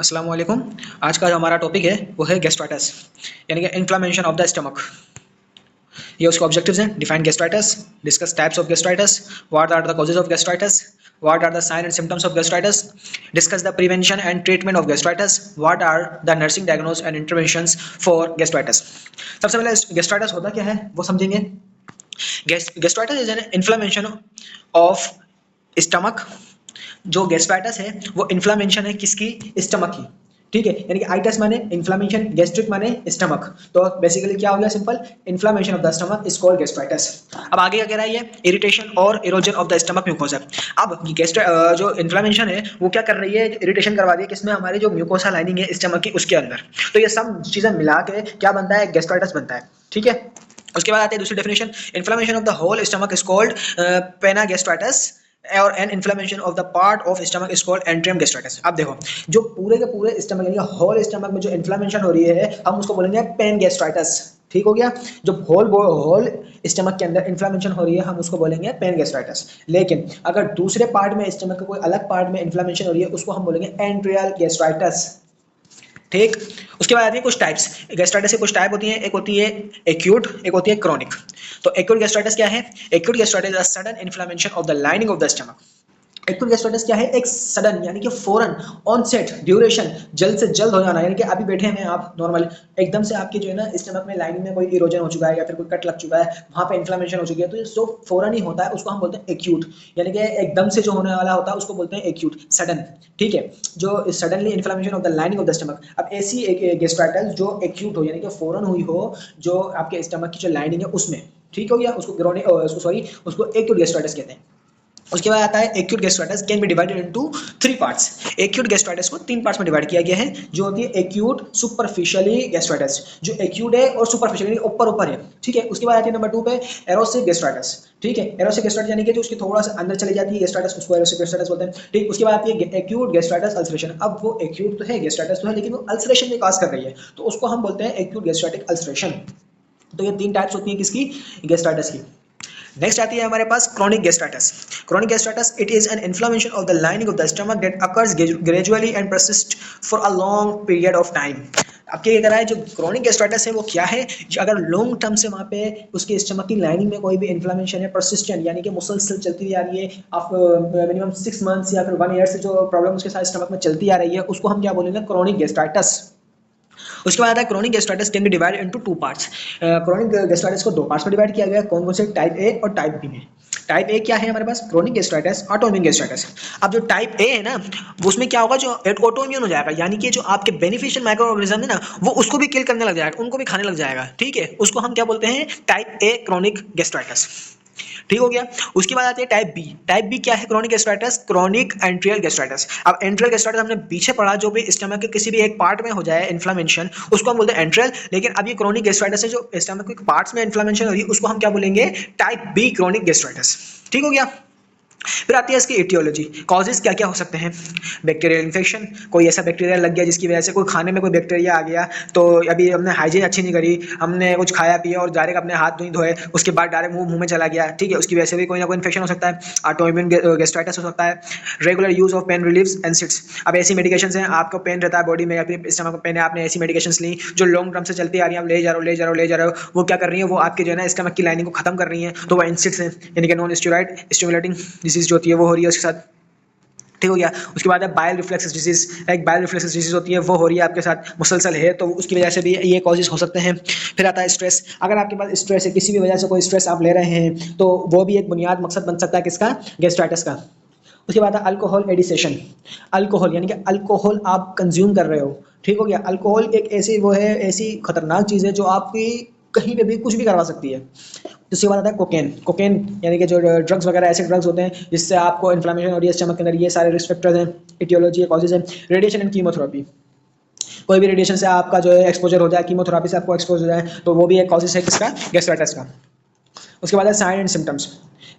अस्सलाम वालेकुम। आज का जो हमारा टॉपिक है वो है गैस्ट्राइटिस यानी कि इन्फ्लामेशन ऑफ द स्टमक। ये उसके ऑब्जेक्टिव्स हैं। Define gastritis, discuss types of gastritis, what are the causes of gastritis, what are the sign and symptoms of gastritis, discuss the prevention and treatment of gastritis, what are the nursing diagnosis and interventions for gastritis. सबसे पहले gastritis होता क्या है वो समझेंगे। Gastritis is an inflammation of stomach. जो gastritis है वो इन्फ्लामेशन है किसकी? स्टमक की। ठीक है, यानी कि आइटिस माने इन्फ्लामेशन, गैस्ट्रिक माने स्टमक। तो बेसिकली क्या हो गया? Simple, inflammation of the stomach is called gastritis. अब आगे क्या कह रहा है ये? इरिटेशन और erosion of the stomach mucosa. अब जो इन्फ्लामेशन है वो क्या कर रही है? इरिटेशन करवा रही है किसमें? हमारी जो म्यूकोसा लाइनिंग है स्टमक की उसके अंदर। तो ये सब चीजें मिला के क्या बनता है? गैस्ट्राइटिस बनता है। ठीक है, उसके बाद आते हैं दूसरी definition. Inflammation of the whole stomach is called pan gastritis और an inflammation of the part of stomach is called antrum gastritis. अब देखो, जो पूरे के पूरे स्टमक यानी होल स्टमक में जो इन्फ्लेमेशन हो रही है हम उसको बोलेंगे पेन गैस्ट्राइटिस। ठीक हो गया? जो होल स्टमक के अंदर इन्फ्लेमेशन हो रही है हम उसको बोलेंगे पेन गैस्ट्राइटिस। लेकिन अगर दूसरे पार्ट में स्टमक के कोई अलग पार्ट में इन्फ्लेमेशन हो रही है उसको हम बोलेंगे एंट्रियल गैस्ट्राइटिस। ठीक, उसके बाद आती है कुछ टाइप्स। गैस्ट्राइटिस की कुछ टाइप होती हैं। एक होती है एक्यूट, एक होती है क्रॉनिक। तो एक्यूट गैस्ट्राइटिस क्या है? Acute gastritis is sudden inflammation of the lining of the stomach. Acute gastritis क्या है? एक सडन यानी कि फौरन, ऑनसेट, ड्यूरेशन, जल्द से जल्द हो जाना। यानी कि अभी बैठे हैं आप नॉर्मल, एकदम से आपके जो है ना स्टमक में लाइनिंग में कोई इरोजन हो चुका है या फिर कोई कट लग चुका है, वहां पे इन्फ्लेमेशन हो चुकी है, तो ये जो फौरन ही होता है उसको हम बोलते हैं एक्यूट। यानी कि एकदम से जो होने वाला होता है उसको बोलते हैं एक्यूट, सडन। ठीक है, जो suddenly inflammation of the lining of the stomach. अब ऐसी एक गैस्ट्राइटिस जो एक्यूट हो यानी कि फौरन हुई हो, जो आपके स्टमक की जो लाइनिंग है उसमें, ठीक हो गया, उसको एक्यूट गैस्ट्राइटिस कहते हैं। उसके बाद आता है acute gastritis can be divided into 3 parts. Acute gastritis को 3 पार्ट्स में डिवाइड किया गया है, जो होती है एक्यूट सुपरफिशियली गैस्ट्राइटिस, जो एक्यूट है और सुपरफिशियली ऊपर ऊपर है। ठीक है, उसके बाद आती है नंबर 2 पे एरोसिव गैस्ट्राइटिस। ठीक है, एरोसिव गैस्ट्राइटिस यानी कि जो उसके थोड़ा सा अंदर चली जाती है गैस्ट्राइटिस, उसको एरोसिव गैस्ट्राइटिस बोलते हैं। ठीक, उसके बाद आती है एक्यूट गैस्ट्राइटिस अल्सरेशन। अब वो एक्यूट तो है, गैस्ट्राइटिस तो है, लेकिन वो अल्सरेशन में काज कर रही है, तो उसको हम बोलते हैं एक्यूट गैस्ट्राइटिक अल्सरेशन। तो ये 3 टाइप्स होती है किसकी? गैस्ट्राइटिस की। नेक्स्ट आती है हमारे पास chronic gastritis. Chronic gastritis it is an inflammation of the lining of the stomach that occurs gradually and persist for a long period of time. अब क्या कह रहा है? जो क्रोनिक गैस्ट्राइटिस है वो क्या है? अगर लॉन्ग टर्म से वहाँ पे उसके स्टमक की लाइनिंग में कोई भी इन्फ्लेमेशन है, परसिस्टेंट यानी कि मुसलसल चलती आ रही है, आप मिनिमम 6 मंथ्स या फिर 1 ईयर से जो प्रॉब्लम उसके साथ स्टमक में चलती आ रही है, उसको हम क्या बोलेंगे? Chronic gastritis. उसके बाद आता है chronic gastritis can be divided into 2 parts. Chronic gastritis को 2 पार्ट्स में डिवाइड किया गया है। कौन कौन से? टाइप ए और टाइप बी में। टाइप ए क्या है हमारे पास? Chronic gastritis, autoimmune gastritis. अब जो टाइप ए है ना, उसमें क्या होगा? जो ऑटोइम्यून हो जाएगा, यानी कि जो आपके बेनिफिशियल माइक्रो ऑर्गेनिज्म है ना, वो उसको भी किल करने लग जाएगा, उनको भी खाने लग जाएगा। ठीक है, उसको हम क्या बोलते हैं? Type A chronic gastritis. ठीक हो गया? उसके बाद आती है टाइप बी। टाइप बी क्या है? Chronic gastritis, chronic antral gastritis. अब एंट्रियल गैस्ट्राइटिस हमने पीछे पढ़ा, जो भी स्टमक के किसी भी एक पार्ट में हो जाए इन्फ्लेमेशन, उसको हम बोलते हैं एंट्रियल। लेकिन अब ये क्रोनिक गैस्ट्राइटिस है जो स्टमक के पार्ट्स में इन्फ्लेमेशन हो रही है, उसको हम क्या बोलेंगे? Type B chronic gastritis. ठीक हो गया? फिर आती है इसकी एटियोलॉजी। कॉजेज क्या क्या हो सकते हैं? बैक्टीरियल इन्फेक्शन, कोई ऐसा बैक्टीरिया लग गया जिसकी वजह से, कोई खाने में कोई बैक्टीरिया आ गया, तो अभी हमने हाइजीन अच्छी नहीं करी, हमने कुछ खाया पिया और डायरेक्ट अपने हाथ नहीं धोए, उसके बाद डायरेक्ट मुंह में चला गया। ठीक है, उसकी वजह से भी कोई ना कोई इन्फेक्शन हो सकता है। ऑटोइम्यून गैस्ट्राइटिस हो सकता है। Regular use of pain relievers and NSAIDs. अब ऐसी मेडिकेशन हैं, आपको पेन रहता है बॉडी में या फिर स्टमक में पेन है, आपने ऐसी मेडिकेशन ली जो लॉन्ग टर्म से चलती आ रही है, आप ले जा रहे हो, वो क्या कर रही है? वो आपके जो है ना स्टमक की लाइनिंग को खत्म कर रही है, तो वो इंसिट्स हैं, यानी कि नॉन स्टेरॉइड स्टिमुलेटिंग डिजीज जो होती है वो हो रही है उसके साथ। ठीक हो गया? उसके बाद है बाइल रिफ्लेक्सेस डिजीज। एक बाइल रिफ्लेक्सेस डिजीज होती है, वो हो रही है आपके साथ मुसलसल है, तो उसकी वजह से भी ये कॉजेज हो सकते हैं। फिर आता है स्ट्रेस। अगर आपके पास स्ट्रेस है, किसी भी वजह से कोई स्ट्रेस आप ले रहे हैं, तो वो भी एक बुनियाद मकसद बन सकता है किसका? गैस्ट्राइटिस का। उसके बाद है अल्कोहल एडिसेशन। अल्कोहल यानी कि अल्कोहल आप कंज्यूम कर रहे हो। ठीक हो गया? अल्कोहल एक ऐसी वो है, ऐसी खतरनाक चीज़ है जो आपकी कहीं पे भी कुछ भी करवा सकती है। उसके बाद आता है कोकेन। कोकेन यानी कि जो ड्रग्स वगैरह ऐसे ड्रग्स होते हैं जिससे आपको इन्फ्लेमेशन हो रही है स्टमक के अंदर, ये सारे रिस्क फैक्टर्स हैं, एटियोलॉजी है, कॉजेज है। Radiation and chemotherapy. कोई भी रेडिएशन से आपका जो है एक्सपोजर हो जाए, कीमोथेरेपी से आपको एक्सपोज हो जाए, तो वो भी एक कॉजेज है किसका? गैस्ट्राइटिस का। उसके बाद है sign and symptoms.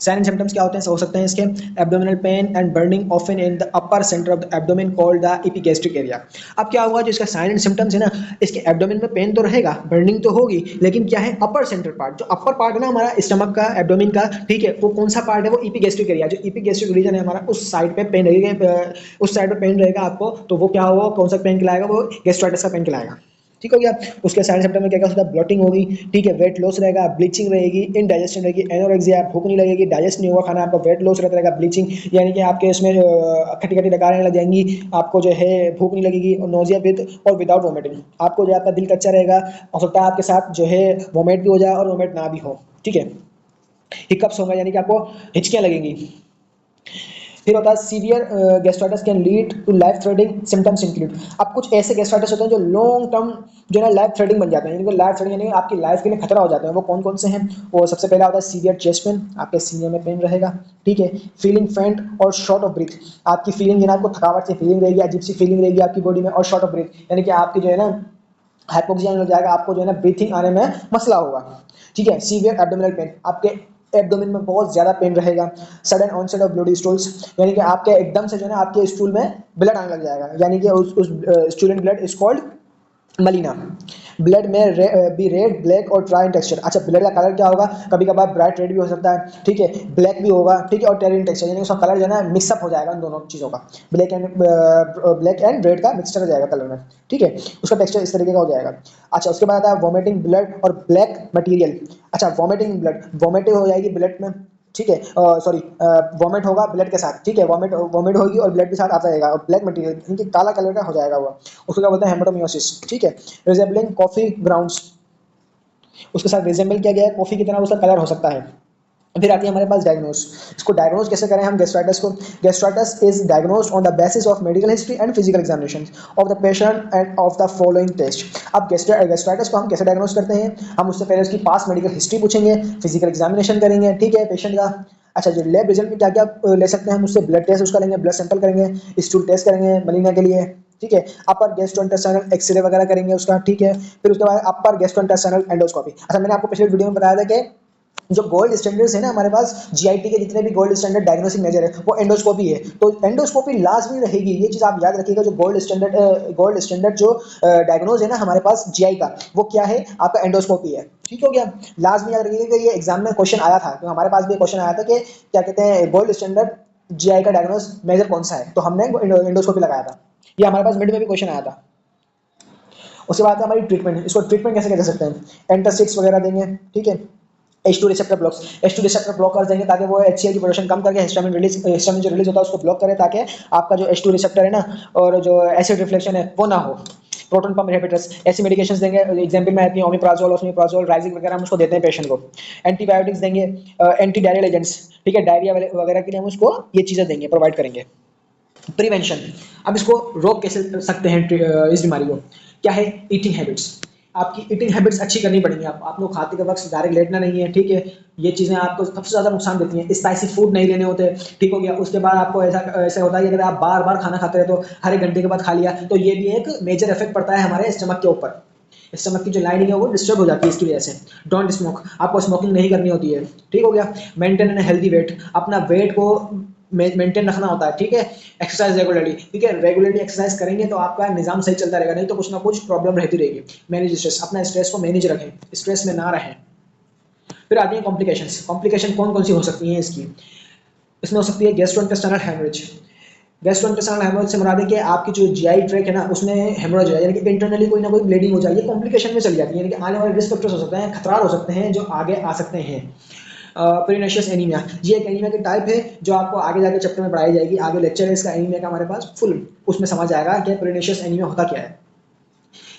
Sign and symptoms क्या होते हैं, हो सकते हैं इसके abdominal pain and burning often in the upper center of the abdomen called the epigastric area. अब क्या हुआ, जो इसका साइन एंड सिम्टम्स है ना, इसके एब्डोमेन में पेन तो रहेगा, बर्निंग तो होगी, लेकिन क्या है, अपर सेंटर पार्ट, जो अपर पार्ट है ना हमारा स्टमक का, एब्डोमेन का, ठीक है, वो कौन सा पार्ट है, वो एपिगैस्ट्रिक एरिया, जो एपिगैस्ट्रिक रीजन है हमारा, उस साइड पे पेन रहेगा, उस साइड पे पेन रहेगा आपको, तो वो क्या होगा, कौन सा पेन कहलाएगा, वो गैस्ट्राइटिस का पेन कहलाएगा। ठीक हो गया। उसके साइड सिम्टम में क्या क्या होता है, ब्लोटिंग होगी, ठीक है, वेट लॉस रहेगा, ब्लीचिंग रहेगी, इनडाइजेशन रहेगी, एनोरेक्सिया, भूख नहीं लगेगी, डाइजेस्ट नहीं होगा खाना आपका, वेट लॉस रहता रहेगा, ब्लीचिंग यानी कि आपके इसमें खट्टी खट्टी डकारें लग जाएंगी, आपको जो है भूख नहीं लगेगी, और नोजिया विद और विदाउट वोमिटिंग, आपको जो आपका दिल कच्चा रहेगा, हो सकता है आपके साथ जो है वोमिट भी हो जाए और वोमिट ना भी हो, ठीक है। हिकअप्स होगा यानी कि आपको हिचकियां लगेंगी। फिर होता है severe gastritis can lead to life threatening symptoms include. अब कुछ ऐसे गैस्ट्राइटिस होते हैं जो लॉन्ग टर्म जो है ना लाइफ थ्रेटनिंग बन जाते हैं, यानी कि लाइफ थ्रेटनिंग यानी आपकी लाइफ के लिए खतरा हो जाते हैं। वो कौन कौन से हैं, वो सबसे पहला होता है सीवियर चेस्ट पेन, आपके सीने में पेन रहेगा, ठीक है। फीलिंग फेंट और शॉर्ट ऑफ ब्रीथ, आपकी फीलिंग जो है ना, आपको थकावट से फीलिंग रहेगी, अजीब सी फीलिंग रहेगी आपकी बॉडी में, और शॉर्ट ऑफ ब्रीथ यानी कि आपकी जो है ना हाइपोक्सिया हो जाएगा, आपको जो है ना ब्रीथिंग आने में मसला होगा, ठीक है। सीवियर एब्डोमिनल पेन, आपके एब्डोमेन में बहुत ज्यादा पेन रहेगा। Sudden onset of bloody stools, यानी कि आपके एकदम से जो है ना आपके स्टूल में ब्लड आने लग जाएगा, यानी कि उस student blood is called melena. Blood में बी रेड, ब्लैक और ट्राई इन टेक्सचर। अच्छा, ब्लड का कलर क्या होगा, कभी कभार ब्राइट रेड भी हो सकता है, ठीक है, ब्लैक भी होगा, ठीक है, और टेरिन टेक्सचर यानी उसका कलर जो है ना मिक्सअप हो जाएगा इन दोनों चीज़ों का, ब्लैक एंड रेड का मिक्सचर हो जाएगा कलर में, ठीक है, उसका टेक्सचर इस तरीके का हो जाएगा। अच्छा, उसके बाद आता है वॉमिटिंग ब्लड और ब्लैक मटीरियल। अच्छा, वॉमिटिंग ब्लड, वॉमिटिंग हो जाएगी ब्लड में, ठीक है, सॉरी, वॉमिट होगा ब्लड के साथ, ठीक है, वॉमिट वॉमिट होगी और ब्लड के साथ आता रहेगा, और ब्लैक मटीरियल इनकी काला कलर का हो जाएगा वो, उसको क्या बोलते हैं, हेमेटोमियोसिस, ठीक है। रिजेंबलिंग कॉफी ग्राउंड्स, उसके साथ रिजेंबल किया गया है कॉफी की तरह उसका कलर हो सकता है। फिर आती है हमारे पास डायग्नोस, इसको डायग्नोस कैसे करें हम गैस्ट्राइटिस को। Gastritis is diagnosed on the basis of medical history and physical examination of the patient and of the following test. अब गैस्ट्राइटिस को हम कैसे डायग्नोस करते हैं, हम उससे पहले उसकी पास मेडिकल हिस्ट्री पूछेंगे, फिजिकल एग्जामिनेशन करेंगे, ठीक है, पेशेंट का। अच्छा, जो लैब रिजल्ट में क्या क्या ले सकते हैं हम उससे, ब्लड टेस्ट उसका लेंगे, ब्लड सैंपल करेंगे, स्टूल टेस्ट करेंगे मलीना के लिए, ठीक है, अपर गैस्ट्रोइंटेस्टाइनल एक्सरे वगैरह करेंगे उसका, ठीक है। फिर उसके बाद अपर गैस्ट्रोइंटेस्टाइनल एंडोस्कोपी। अच्छा, मैंने आपको पिछले वीडियो में बताया था कि जो गोल्ड स्टैंडर्ड्स है ना हमारे पास, जीआईटी के जितने भी गोल्ड स्टैंडर्ड डायग्नोस्टिक मेजर है वो एंडोस्कोपी है, तो एंडोस्कोपी लाजमी रहेगी, ये चीज आप याद रखिएगा। जो गोल्ड स्टैंडर्ड जो डायग्नोज है ना हमारे पास जीआई का, वो क्या है, आपका एंडोस्कोपी है, ठीक हो गया। लाजमी याद रखिएगा कि ये एग्जाम में क्वेश्चन आया था, तो हमारे पास भी क्वेश्चन आया था कि क्या कहते हैं गोल्ड स्टैंडर्ड जीआई का डायग्नोस मेजर कौन सा है, तो हमने एंडोस्कोपी लगाया था। ये हमारे पास मिड में भी क्वेश्चन आया था। उसके बाद हमारी ट्रीटमेंट, इसको ट्रीटमेंट कैसे कर सकते हैं, एंटासिड्स वगैरह देंगे, ठीक है। H2 receptor blocks, H2 receptor block कर देंगे ताकि वो HCl की प्रोडक्शन कम करके हिस्टामिन जो रिलीज होता है उसको ब्लॉक करे, ताकि आपका जो H2 रिसेप्टर है ना और जो एसिड रिफ्लेक्शन है वो ना हो। प्रोटॉन पंप इनहिबिटर्स, ऐसी मेडिकेशंस देंगे, एग्जांपल में आती है ओमिप्राजोल, ओसमेप्राजोल, राइजिक वगैरह, हम उसको देते हैं पेशेंट को। एंटीबायोटिक्स देंगे, एंटी डायरियल एजेंट्स, ठीक है, डायरिया वगैरह के लिए हम उसको ये चीज़ें देंगे, प्रोवाइड करेंगे। प्रिवेंशन, अब इसको रोक कैसे सकते हैं इस बीमारी को, क्या है, ईटिंग हैबिट्स। आपकी ईटिंग हैबिट्स अच्छी करनी पड़ेंगी, आप लोग खाते के वक्त डायरेक्ट लेटना नहीं है, ठीक है, ये चीज़ें आपको सबसे ज़्यादा नुकसान देती हैं। स्पाइसी फूड नहीं लेने होते, ठीक हो गया। उसके बाद आपको ऐसा होता है कि अगर आप बार बार खाना खाते रहे तो हर एक घंटे के बाद खा लिया, तो ये भी एक मेजर इफेक्ट पड़ता है हमारे स्टमक के ऊपर, स्टमक की जो लाइनिंग है वो डिस्टर्ब हो जाती है इसकी वजह से। डोंट स्मोक, आपको स्मोकिंग नहीं करनी होती है, ठीक हो गया। मेंटेन एन हेल्दी वेट, अपना वेट को मेंटेन रखना होता है, ठीक है। एक्सरसाइज रेगुलरली, ठीक है, रेगुलरली एक्सरसाइज करेंगे तो आपका निजाम सही चलता रहेगा, नहीं तो कुछ ना कुछ प्रॉब्लम रहती रहेगी। मैनेज स्ट्रेस, अपना स्ट्रेस को मैनेज रखें, स्ट्रेस में ना रहें। फिर आती है कॉम्प्लिकेशंस। कॉम्प्लिकेशन कौन कौन सी हो सकती हैं इसकी, इसमें हो सकती है गैस्ट्रोइंटेस्टाइनल हेमरेज। गैस्ट्रोइंटेस्टाइनल हेमरेज से मुराद है कि आपकी जो जीआई ट्रैक है ना उसमें हेमरेज है, यानी कि इंटरनली कोई ना कोई ब्लीडिंग हो जाए, ये कॉम्प्लिकेशन में चली जाती है, यानी कि आने वाले रिस्क फैक्टर्स हो सकते हैं, खतरा हो सकते हैं जो आगे आ सकते हैं। पेरिनेशियस एनीमिया, ये एक एनीमिया की टाइप है जो आपको आगे जाके चैप्टर में पढ़ाई जाएगी, आगे लेक्चर है इसका एनीमिया का हमारे पास फुल, उसमें समझ आएगा कि पेरिनेशियस एनीमिया होता क्या है।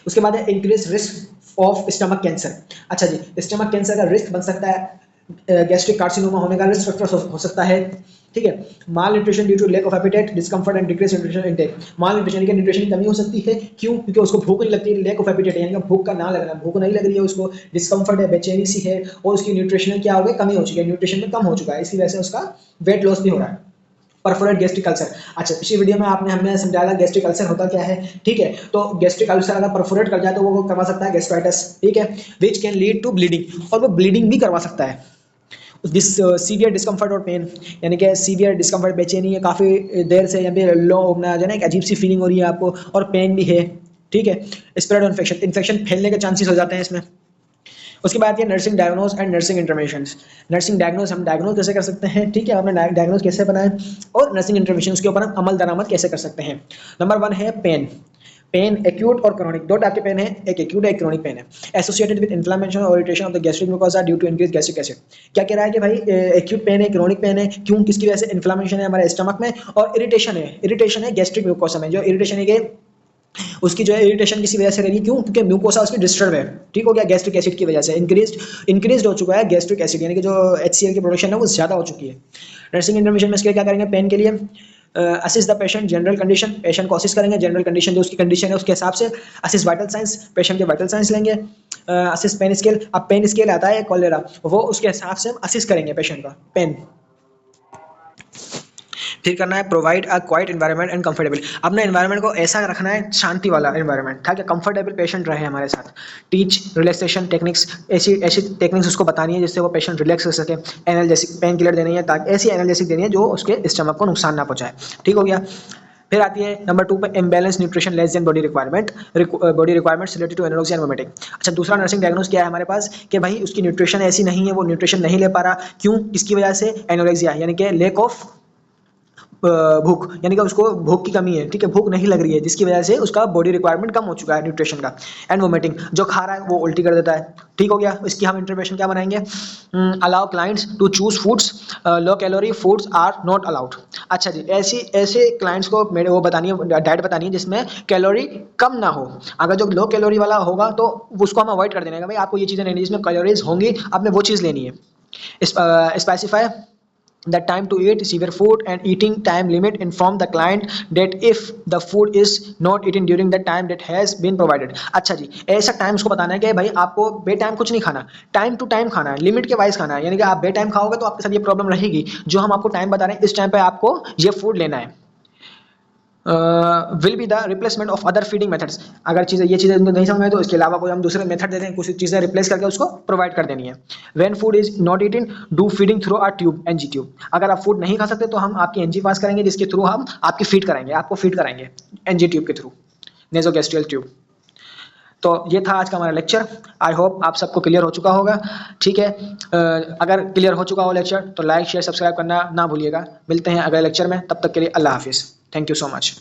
उसके बाद है increase risk of stomach cancer. अच्छा जी, स्टमक कैंसर का रिस्क बन सकता है, गैस्ट्रिक कार्सिनोमा होने का रिस्क फैक्टर हो सकता है, ठीक है। Malnutrition due to lack of appetite, discomfort and decrease nutrition intake. Malnutrition यानी कि न्यूट्रिशन की कमी हो सकती है, क्यों, क्योंकि उसको भूख नहीं लगती, लैक ऑफ एपेटाइट यानी कि भूख का ना लगना, भूख नहीं लग रही है उसको, डिस्कम्फर्ट है, बेचैनी सी है, और उसकी न्यूट्रिशन क्या हो गई, कमी हो चुकी है, न्यूट्रिशन में कम हो चुका है, इसी वजह से उसका वेट लॉस भी हो रहा है। परफोरेट गैस्ट्रिक अल्सर, अच्छा पिछली वीडियो में आपने हमें समझाया था गैस्ट्रिक अल्सर होता क्या है, ठीक है। तो गैस्ट्रिक अल्सर अगर परफोरेट कर जाए तो वो करवा सकता है गैस्ट्राइटिस, ठीक है, which can lead to bleeding, और वो ब्लीडिंग भी करवा सकता है। दिस सीवियर डिस्कम्फर्ट और पेन, यानी कि सीवियर डिस्कम्फर्ट, बेचैनी है, काफ़ी देर से यहाँ पे लो ना जाए ना, एक अजीब सी फीलिंग हो रही है आपको, और पेन भी है, ठीक है। स्प्रेड इन्फेक्शन, इन्फेक्शन फैलने के चांसेस हो जाते हैं इसमें। उसके बाद ये nursing diagnose and nursing intervention. Nursing diagnose, हम डायग्नोज कैसे कर सकते हैं, ठीक है, हमने डायग्नोज कैसे बनाए, और नर्सिंग इंटरवेंशन उसके ऊपर हम अमल दरामद कैसे कर सकते हैं। नंबर 1 है पेन। पेन एक्यूट और क्रोनिक, दो टाइप के पेन है, एक एक्यूट है, एक क्रोनिक पेन है। एसोसिएटेड विद इन्फ्लेमेशन और irritation of the gastric mucosa due to increase gastric acid. क्या कह रहा है कि भाई एक्यूट पेन है, क्रोनिक पेन है, क्यों, किसकी वजह से, इन्फ्लेमेशन है हमारे स्टमक में, और इरिटेशन है गैस्ट्रिक म्यूकोसा में, जो इरिटेशन है कि उसकी जो है इरिटेशन किसी वजह से रही, क्यों, क्योंकि म्यूकोसा उसकी डिस्टर्ब है, ठीक हो गया, गैस्ट्रिक एसिड की वजह से इंक्रीज हो चुका है गैस्ट्रिक एसिड, यानी कि जो HCl की प्रोडक्शन है वो ज़्यादा हो चुकी है। नर्सिंग इंटरवेंशन में इसके लिए क्या करेंगे, पेन के लिए assist the patient general condition, patient को असिस्ट करेंगे, जनरल कंडीशन जो उसकी कंडीशन है उसके हिसाब से। असिस्ट वाइटल साइंस, पेशेंट के वाइटल साइंस लेंगे। असिस्ट पेन स्केल, अब पेन स्केल आता है कॉलेरा, वो उसके हिसाब से हम असिस्ट करेंगे पेशेंट का पेन। फिर करना है provide a quite environment and comfortable, अपने एनवायरनमेंट को ऐसा रखना है, शांति वाला एनवायरनमेंट, ताकि कंफर्टेबल पेशेंट रहे हमारे साथ। टीच रिलैक्सेशन टेक्निक्स, ऐसी ऐसी टेक्निक्स उसको बतानी है जिससे वो पेशेंट रिलैक्स कर सके। एनाल्जेसिक, पेन किलर देनी है, ताकि ऐसी एनाल्जेसिक देनी है जो उसके स्टमक को नुकसान ना पहुंचाए, ठीक हो गया। फिर आती है नंबर 2 पे imbalance nutrition less than body requirement, body requirements related to anorexia and vomiting. अच्छा, दूसरा नर्सिंग डायग्नोज क्या है हमारे पास, कि भाई उसकी न्यूट्रिशन ऐसी नहीं है, वो न्यूट्रिशन नहीं ले पा रहा, क्यों, किसकी वजह से, एनोरेक्सिया यानी कि लेक ऑफ भूख, यानी कि उसको भूख की कमी है, ठीक है, भूख नहीं लग रही है, जिसकी वजह से उसका बॉडी रिक्वायरमेंट कम हो चुका है न्यूट्रिशन का। एंड वोमिटिंग, जो खा रहा है वो उल्टी कर देता है, ठीक हो गया। इसकी हम इंटरवेंशन क्या बनाएंगे, allow clients to choose foods, low calorie foods are not allowed. अच्छा जी, ऐसे क्लाइंट्स को मेरे वो बतानी है, डाइट बतानी है जिसमें कैलोरी कम ना हो। अगर जो लो कैलोरी वाला होगा तो उसको हम अवॉइड कर देने का, भाई आपको ये चीज़ें नहीं, जिसमें कैलोरीज होंगी आपने वो चीज़ लेनी है। Specify the time to eat severe food and eating time limit, inform the client that if the food is not eaten during the time that has been provided। अच्छा जी, ऐसा टाइम उसको बताना है कि भाई आपको बे टाइम कुछ नहीं खाना, टाइम टू टाइम खाना है, लिमिट के वाइज खाना है, यानी कि आप बे टाइम खाओगे तो आपके साथ ये प्रॉब्लम रहेगी, जो हम आपको टाइम बता रहे हैं इस टाइम पे आपको ये फूड लेना है। Will be the replacement of other feeding methods, अगर ये चीज़ें उनको नहीं समझ में तो इसके अलावा कोई हम दूसरे मेथड दे दें, कुछ चीज़ें रिप्लेस करके उसको प्रोवाइड कर देनी है। When food is not eating, do feeding through R tube, NG tube. अगर आप फूड नहीं खा सकते तो हम आपकी NG पास करेंगे, जिसके थ्रू हम आपकी फीड कराएंगे, आपको फीड कराएंगे NG ट्यूब के थ्रू, नेजोगैस्ट्रियल ट्यूब। तो ये था आज का हमारा लेक्चर, आई होप आप सबको क्लियर हो चुका होगा, ठीक है। अगर क्लियर हो चुका हो लेक्चर तो लाइक शेयर सब्सक्राइब करना ना भूलिएगा। मिलते हैं अगले लेक्चर में, तब तक के लिए अल्लाह हाफिज़, थैंक यू सो मच।